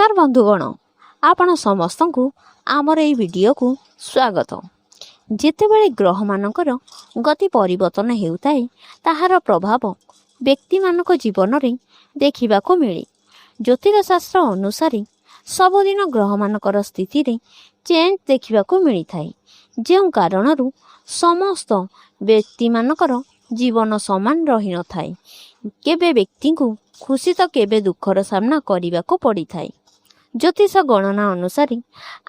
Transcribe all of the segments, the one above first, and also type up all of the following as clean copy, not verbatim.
नमस्कार बंधुगण, आपण समस्त को आमर ये वीडियो को स्वागत। जितेबले ग्रह मानकर गति परिवर्तन हेउताए ताहार प्रभाव व्यक्ति मानक जीवन रे देखिबा को मिले। ज्योतिष शास्त्र अनुसार सबुदिन ग्रह मानकर स्थिति रे चेंज देखिबा को मिली थाए, जो कारणरू समस्त व्यक्ति मानकर जीवन समान रही न थाए। केबे व्यक्ति को खुशी तो केबे दुखर सामना करने को पड़ी थाए। ज्योतिष गणना अनुसार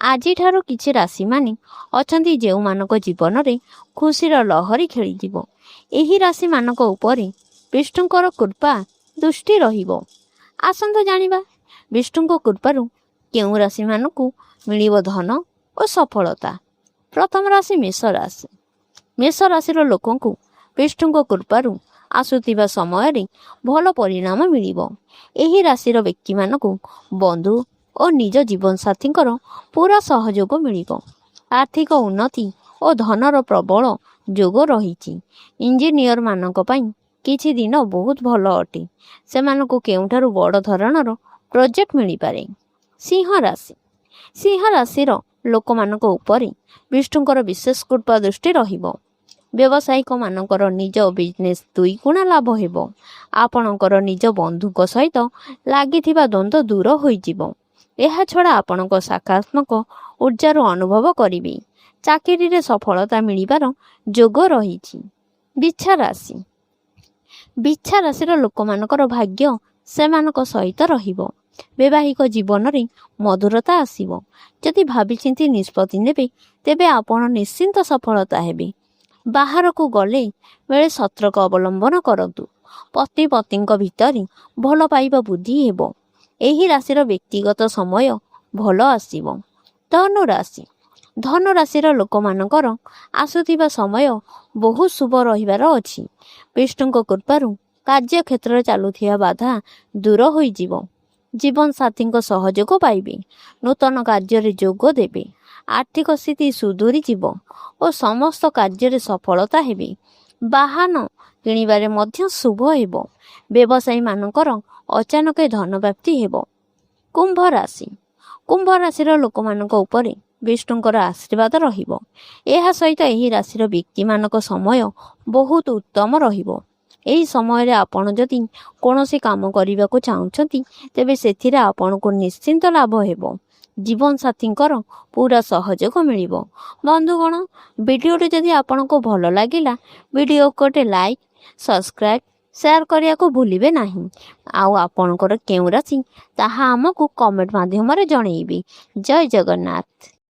आज ठारो किछि राशि माने अछंती जेउ मानक जीवन रे खुशीर लहरी खेली एही राशि मानक उपरे विष्णुकर कृपा दृष्टि रहिबो। आसंतो जानिबा विष्णुको कृपारु केउ राशि मानकु मिलिबो धन और सफलता। प्रथम राशि मेष राशि। मेष राशिर लोकंकु विष्णुको कृपारु आसुतिबा समय रे भल परिणाम मिलिबो। एही राशिर व्यक्ति मानकु बंधु और निज जीवन साथी पूरा सहयोग मिलिबो। आर्थिक उन्नति और धनर प्रबल जोग रही। इंजीनियर मानक पई किछि दिन बहुत भल अटे। सेमानकु केउठारु बड़ धरणर प्रोजेक्ट मिली पारे। सिंह राशि। सिंह राशिर लोक मानक उपरे विष्णुकर विशेष कृपा दृष्टि रहिबो। व्यवसायिक मानकर निज बिजनेस दुई गुणा लाभ हेबो। आपणकर निज बंधुक सहित लागिथिबा द्वंद्व दूर होई जिवो। एहा छड़ा आपणक सकारात्मक ऊर्जार अनुभव करिवे। चाकरी रे सफलता मिलिबार जोग रहिछि। बिच्छा राशि। बिच्छा राशिर लोक मानकर भाग्य सेमानक सहित रहिबो। वैवाहिक जीवन रे मधुरता आसीबो। जदि भाबी चिंती निष्पत्ति नेबे तेबे आपण निश्चिंत सफलता हेबे। बाहर को गले बेले सतर्क अवलंबन करतु। पति पतिंक भितर भल पाइबा बुद्धि हेबो। एही राशिर व्यक्तिगत समय भल आसीबो। धनु राशि। धनु राशिर लोक मानकर आसुथिबा समय बहुत शुभ रहिबार अछि। विष्णुको कृपारु कार्य क्षेत्र चालुथिया बाधा दूर होई जिवो। जीवन साथींक सहयोग पाइबे। नूतन कार्य रे जोग देबे। आर्थिक स्थिति सुधुरी जीवो और समस्त कार्य सफलता हेबे। बाहन किणिबारे मध्य शुभ हेबो। व्यवसायी मानकर अचानक धन प्राप्ति हेबो। कुंभ राशि। कुंभ राशिर लोक मानक उपरे विष्णुकर आशीर्वाद रहिबो। एहा सहित एही राशिर व्यक्ति मानक समय बहुत उत्तम रहिबो। एही समय रे आपण जदि कोनोसी काम करिबा को चाहुछंती तेबे सेथिरे आपनको निश्चिंत लाभ हेबो। जीवन साथींकर पूरा सहयोग मिलिबो। बंधुगण, वीडियोटी जदि आपनको भल लागिला वीडियो को लाइक सब्सक्राइब शेयर करिया को भूलिबे नाही। आउ आपनकर केउ राशि ताहा हमकु कमेंट माध्यम रे जणैबे। जय जगन्नाथ।